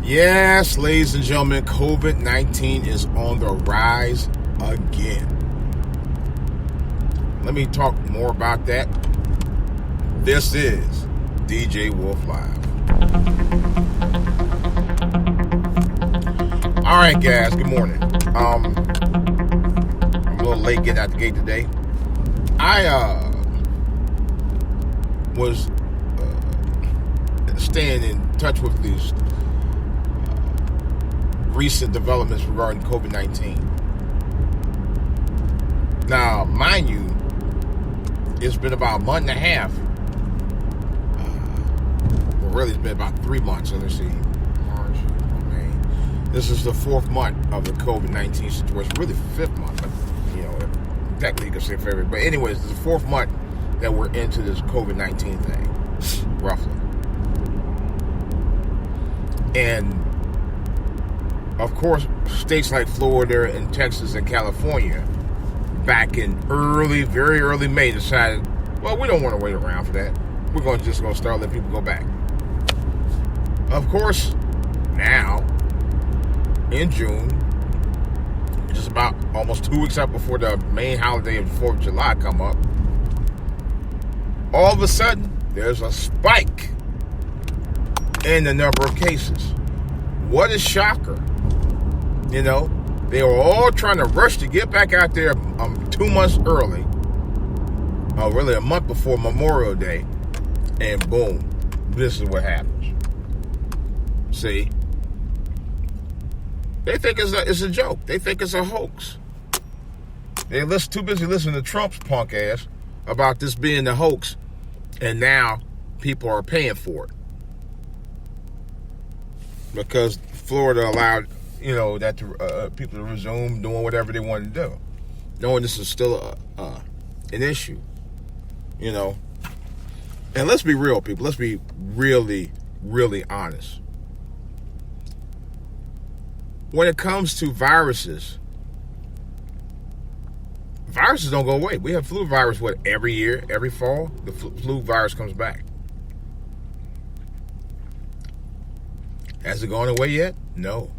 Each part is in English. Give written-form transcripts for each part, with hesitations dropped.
Yes, ladies and gentlemen, COVID-19 is on the rise again. Let me talk more about that. This is DJ Wolf Live. All right, guys, good morning. I'm a little late getting out the gate today. I was staying in touch with these recent developments regarding COVID-19. Now, mind you, it's been about a month and a half. Well, really, it's been about 3 months. So let's see. March, May. This is the 4th month of the COVID-19 situation. Really, 5th month. But, technically you can say February. But anyways, it's the 4th month that we're into this COVID-19 thing, roughly. And of course, states like Florida and Texas and California, back in very early May, decided, well, we don't want to wait around for that. We're just going to start letting people go back. Of course, now, in June, just about almost 2 weeks out before the main holiday of the 4th of July come up, all of a sudden, there's a spike in the number of cases. What a shocker. They were all trying to rush to get back out there 2 months early, really a month before Memorial Day, and boom, this is what happens. See? They think it's a joke. They think it's a hoax. They're too busy listening to Trump's punk ass about this being a hoax, and now people are paying for it. Because Florida allowed that people to resume doing whatever they wanted to do, knowing this is still an issue, And let's be real, people. Let's be really, really honest. When it comes to viruses don't go away. We have flu virus, every year, every fall, the flu virus comes back. Has it gone away yet? No.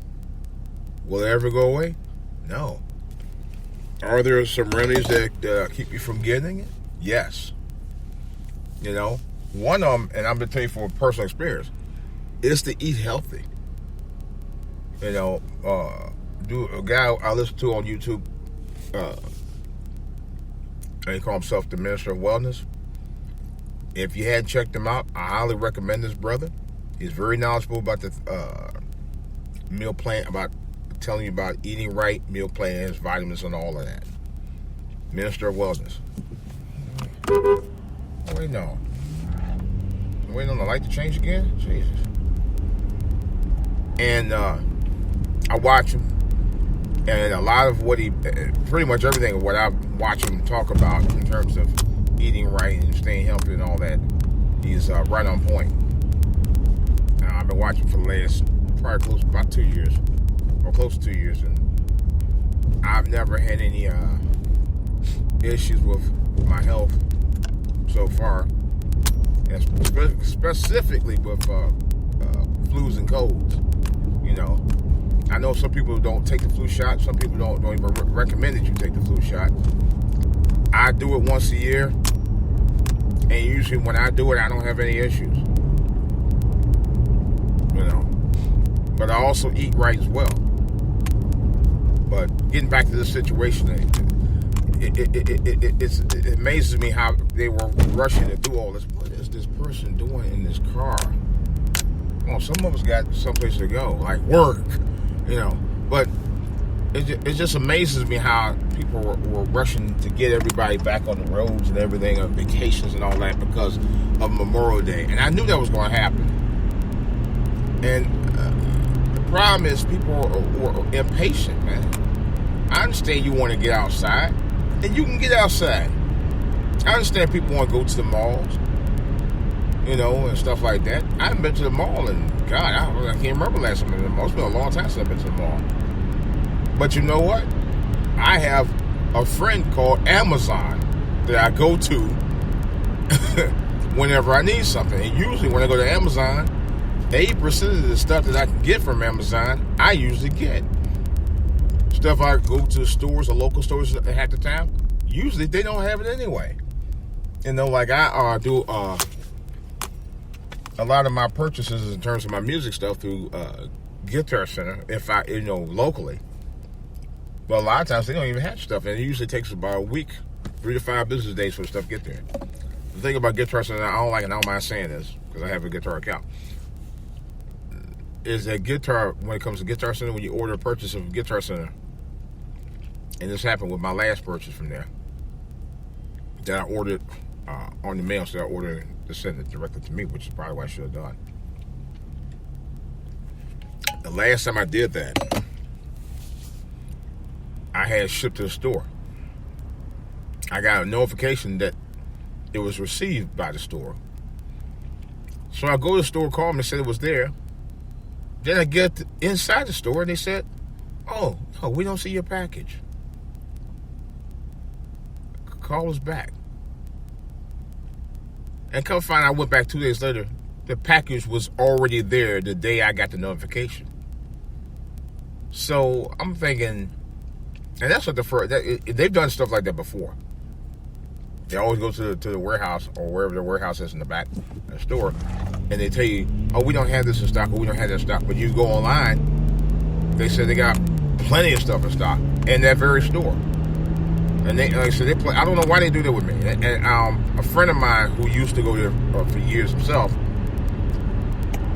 Will it ever go away? No. Are there some remedies that keep you from getting it? Yes. One of them, and I'm going to tell you from personal experience, is to eat healthy. A guy I listen to on YouTube, and he calls himself the Minister of Wellness. If you hadn't checked him out, I highly recommend this brother. He's very knowledgeable about the meal plan, about telling you about eating right, meal plans, vitamins, and all of that. Minister of Wellness. Oh, wait, no. Waiting on the light to change again? Jesus. And I watch him, and a lot of what pretty much everything of what I watch him talk about in terms of eating right and staying healthy and all that, he's right on point. I've been watching for the last probably close to about 2 years, or close to 2 years, and I've never had any issues with my health so far, and specifically with flus and colds. I know some people don't take the flu shot. Some people don't even recommend that you take the flu shot. I do it once a year, and usually when I do it, I don't have any issues. But I also eat right as well. But getting back to this situation, it amazes me how they were rushing to do all this. What is this person doing in this car? Well, some of us got someplace to go, like work, But it just amazes me how people were rushing to get everybody back on the roads and everything, on vacations and all that, because of Memorial Day. And I knew that was going to happen. And the problem is people were impatient, man. I understand you want to get outside, and you can get outside. I understand people want to go to the malls, and stuff like that. I haven't been to the mall, and God, I can't remember last time I've been to the mall. It's been a long time since I've been to the mall. But you know what? I have a friend called Amazon that I go to whenever I need something. And usually when I go to Amazon, 80% of the stuff that I can get from Amazon, I usually get. Stuff I go to stores or local stores half the time, usually they don't have it anyway. Like I do a lot of my purchases in terms of my music stuff through Guitar Center, if I, locally. But a lot of times they don't even have stuff, and it usually takes about a week, 3 to 5 business days for the stuff to get there. The thing about Guitar Center, I don't like it, I don't mind saying this, because I have a guitar account, is that guitar, when it comes to Guitar Center, when you order a purchase of Guitar Center, and this happened with my last purchase from there, that I ordered on the mail, so I ordered to send it directly to me, which is probably what I should have done. The last time I did that, I had it shipped to the store. I got a notification that it was received by the store. So I go to the store, call them, and said it was there. Then I get inside the store, and they said, "Oh, no, we don't see your package. Call us back." And come find out, I went back 2 days later, the package was already there the day I got the notification. So I'm thinking, and that's what they've done stuff like that before. They always go to the warehouse or wherever the warehouse is in the back of the store, and they tell you, "Oh, we don't have this in stock," or "We don't have that in stock." But you go online, they say they got plenty of stuff in stock in that very store. And they, like I said, I don't know why they do that with me. And a friend of mine who used to go there for years himself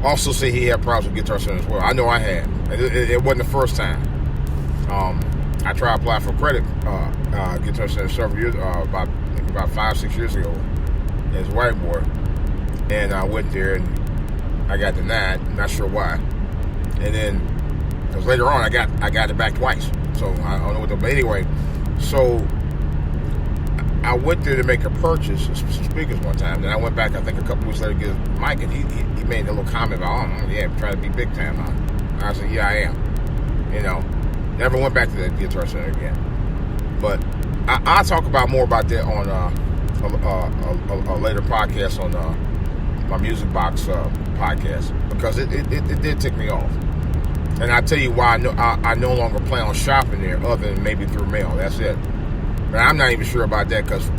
also said he had problems with Guitar Center as well. I know I had. It wasn't the first time. I tried to apply for credit Guitar Center several years, about 5-6 years ago, as a white boy. And I went there and I got denied. Not sure why. And then, because later on I got it back twice. So I don't know what but anyway. So I went there to make a purchase of some speakers one time. Then I went back, I think a couple weeks later, to get a mic, and he made a little comment about, "Oh, yeah, I'm trying to be big time, huh?" And I said, "Yeah, I am." Never went back to that Guitar Center again. But I'll talk about more about that on a later podcast on my Music Box podcast, because it did tick me off. And I'll tell you why I no longer plan on shopping there other than maybe through mail. That's it. But I'm not even sure about that, because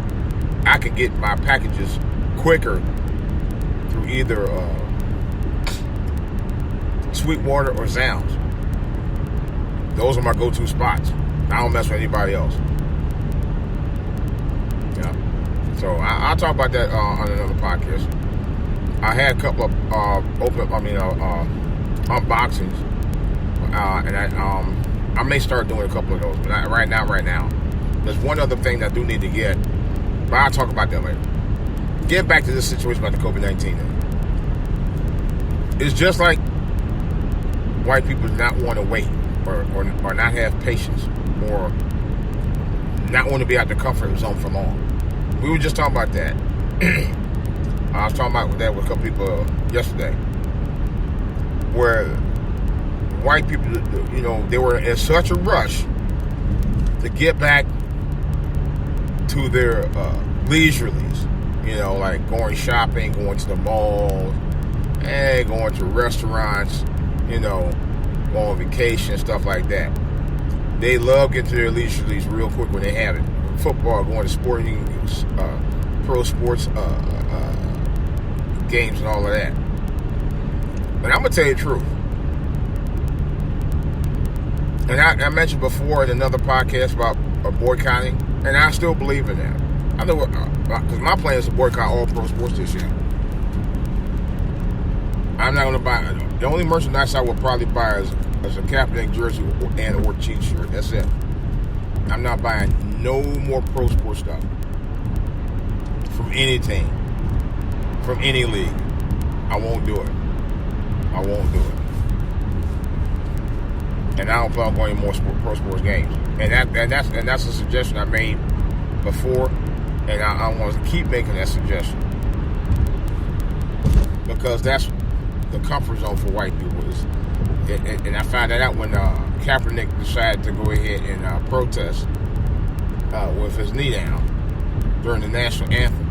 I could get my packages quicker through either Sweetwater or Zounds. Those are my go-to spots. I don't mess with anybody else. Yeah. So I'll talk about that on another podcast. I had a couple of unboxings. And I may start doing a couple of those, but not right now. There's one other thing that I do need to get, but I'll talk about that later. Getting back to this situation about the COVID-19. It's just like white people do not want to wait, or not have patience, or not want to be out the comfort zone for long. We were just talking about that. I was talking about that with a couple people yesterday, where white people, they were in such a rush to get back to their leisurelies, like going shopping, going to the malls, and going to restaurants, going on vacation, stuff like that. They love getting to their leisurelies real quick when they have it. Football, going to sporting, pro sports games and all of that. But I'm going to tell you the truth. And I mentioned before in another podcast about boycotting, and I still believe in that. I know, because my plan is to boycott all pro sports this year. I'm not going to buy. The only merchandise I will probably buy is a Kaepernick jersey or cheat shirt. That's it. I'm not buying no more pro sports stuff from any team, from any league. I won't do it. And I don't plan on going to more pro sports games. And that's a suggestion I made before, and I want to keep making that suggestion, because that's the comfort zone for white people. And I found that out when Kaepernick decided to go ahead and protest with his knee down during the national anthem,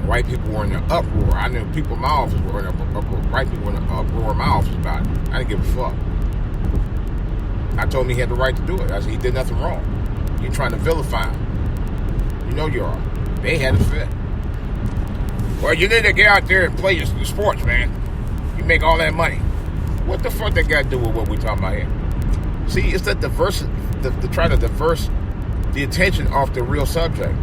white people were in an uproar. I knew people in my office were in an uproar. White people were in an uproar in my office about it. I didn't give a fuck. I told him he had the right to do it. I said he did nothing wrong. You're trying to vilify him. You know you are. They had a fit. Well, you need to get out there and play your sports, man. You make all that money. What the fuck that got to do with what we're talking about here? See, it's that diversity, to try to diverse the attention off the real subject.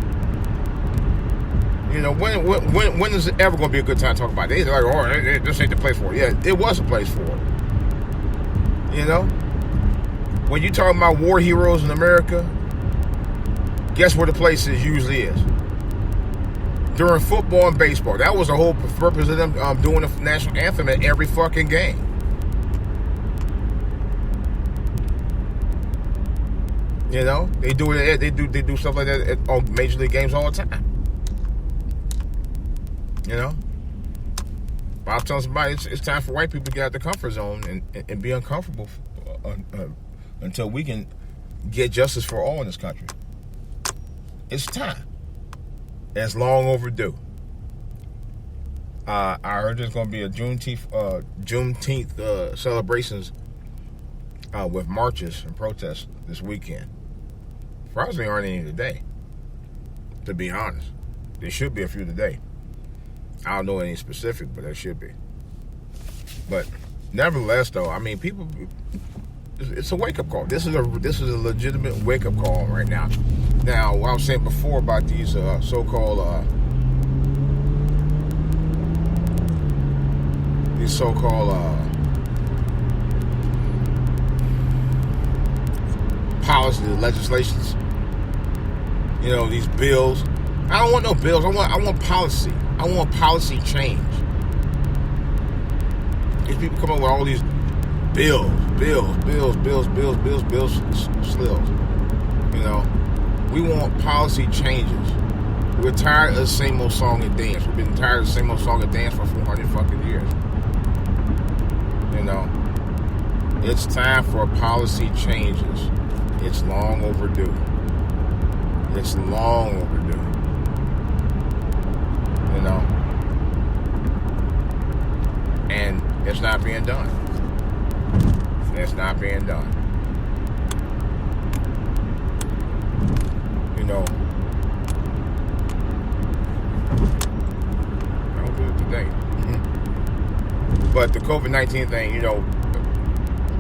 You know, when is it ever going to be a good time to talk about it? They're like, oh, this ain't the place for it. Yeah, it was a place for it. You know? When you talking about war heroes in America, guess where the place usually is? During football and baseball. That was the whole purpose of them doing the national anthem at every fucking game. You know, they do it. They do stuff like that on major league games all the time. You know, but I was telling somebody it's time for white people to get out the comfort zone and be uncomfortable until we can get justice for all in this country. It's time. It's long overdue. I heard there's going to be a Juneteenth celebrations with marches and protests this weekend. Probably aren't any today, to be honest. There should be a few today. I don't know any specific, but there should be. But nevertheless, though, I mean, people, it's a wake-up call. This is a legitimate wake-up call right now. Now, what I was saying before about these so-called policy legislations, you know, these bills. I don't want no bills. I want policy. I want policy change. These people come up with all these bills, slills. You know, we want policy changes. We're tired of the same old song and dance. We've been tired of the same old song and dance for 400 fucking years. You know, it's time for policy changes. It's long overdue. It's long overdue. You know, and it's not being done. It's not being done. You know, I don't do it today. But the COVID-19 thing, you know,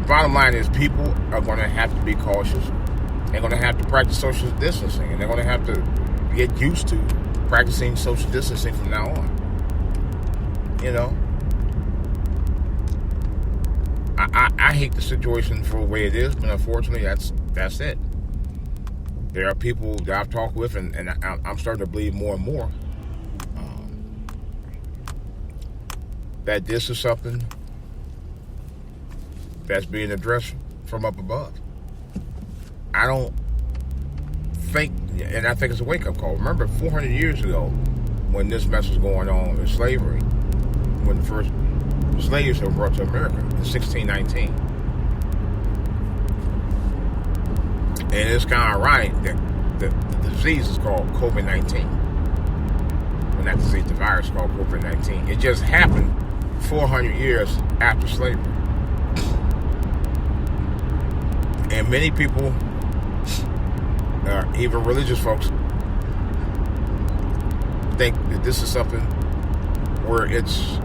bottom line is people are going to have to be cautious. They're going to have to practice social distancing, and they're going to have to get used to practicing social distancing from now on. You know, I hate the situation for the way it is, but unfortunately, that's it. There are people that I've talked with, and I'm starting to believe more and more that this is something that's being addressed from up above. I don't think, and I think it's a wake-up call. Remember, 400 years ago, when this mess was going on in slavery, when the first slaves were brought to America in 1619. And it's kind of ironic that the disease is called COVID-19. Well, not disease, the virus is called COVID-19. It just happened 400 years after slavery. And many people, even religious folks, think that this is something where it's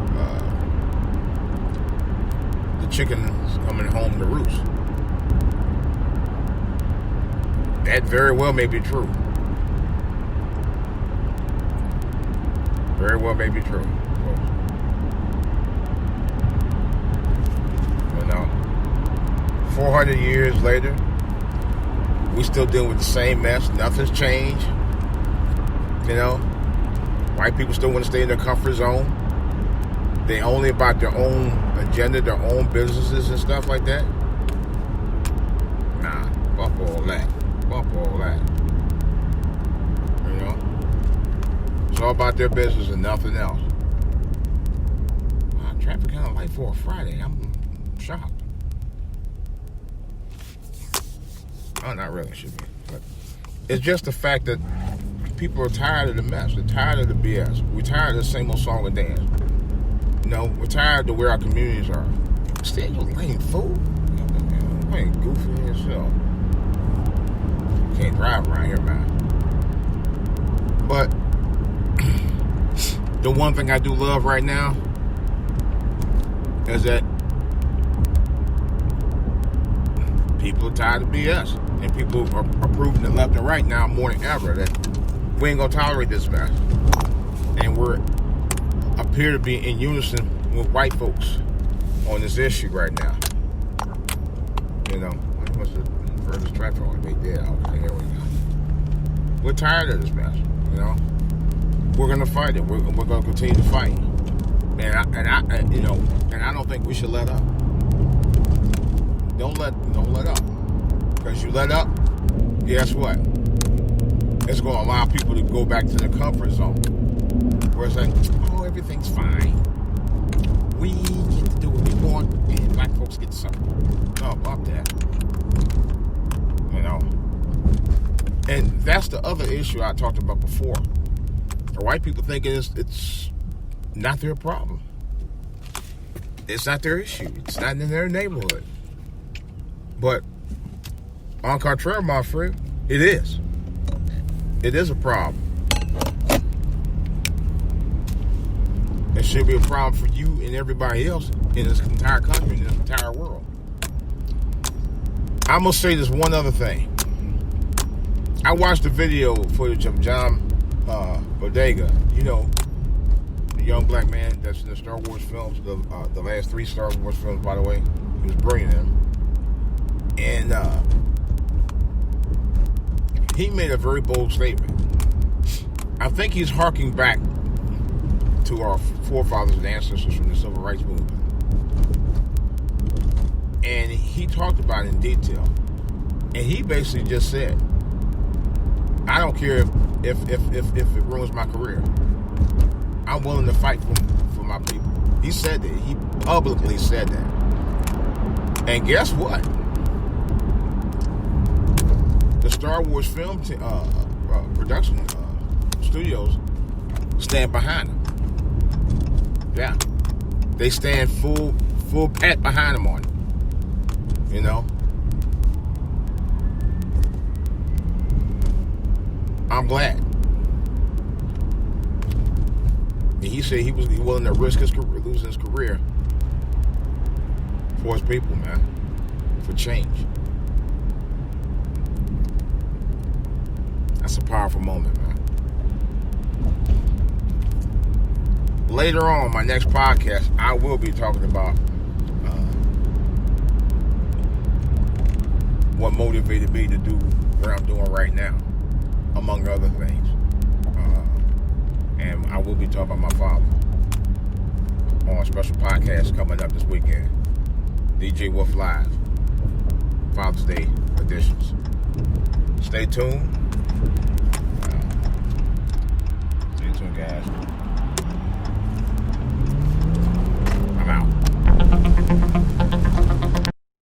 the chickens coming home to roost. That very well may be true. Very well may be true. You know, 400 years later, we still dealing with the same mess. Nothing's changed. You know, white people still want to stay in their comfort zone. They only about their own agenda, their own businesses and stuff like that. Nah, fuck all that. Fuck all that. You know, it's all about their business and nothing else. Wow, traffic kind of light for a Friday. I'm shocked. Oh, not really, should be. But it's just the fact that people are tired of the mess. They're tired of the BS. We're tired of the same old song and dance. We're tired of where our communities are. Stay in your lane, fool. You ain't goofy as hell. You can't drive around here, man. But the one thing I do love right now is that people are tired of BS. And people are proving it left and right now more than ever that we ain't gonna tolerate this mess. And we appear to be in unison with white folks on this issue right now. I must have heard this traffic on me. Yeah, okay, here we go. We're tired of this mess. We're gonna fight it. We're gonna continue to fight. And I don't think we should let up. Don't let up. Because you let up, guess what? It's going to allow people to go back to their comfort zone. Where it's like, oh, everything's fine. We get to do what we want, and black folks get to suffer. No, fuck that. And that's the other issue I talked about before. The white people thinking it's not their problem. It's not their issue. It's not in their neighborhood. But on contrary, my friend, it is. It is a problem. It should be a problem for you and everybody else in this entire country, in this entire world. I'm going to say this one other thing. I watched the video footage of John Bodega, the young black man that's in the Star Wars films, the last 3 Star Wars films, by the way. He was brilliant in them. And he made a very bold statement. I think he's harking back to our forefathers and ancestors from the Civil Rights Movement. And he talked about it in detail. And he basically just said, I don't care if it ruins my career. I'm willing to fight for my people. He said that. He publicly said that. And guess what? The Star Wars film production studios stand behind him. Yeah. They stand full pat behind him on it. I'm glad. And he said he was willing to risk losing his career for his people, man. For change. That's a powerful moment, man. Later on, my next podcast, I will be talking about what motivated me to do what I'm doing right now, among other things. And I will be talking about my father on a special podcast coming up this weekend. DJ Wolf Live, Father's Day editions. Stay tuned. Stay tuned, guys.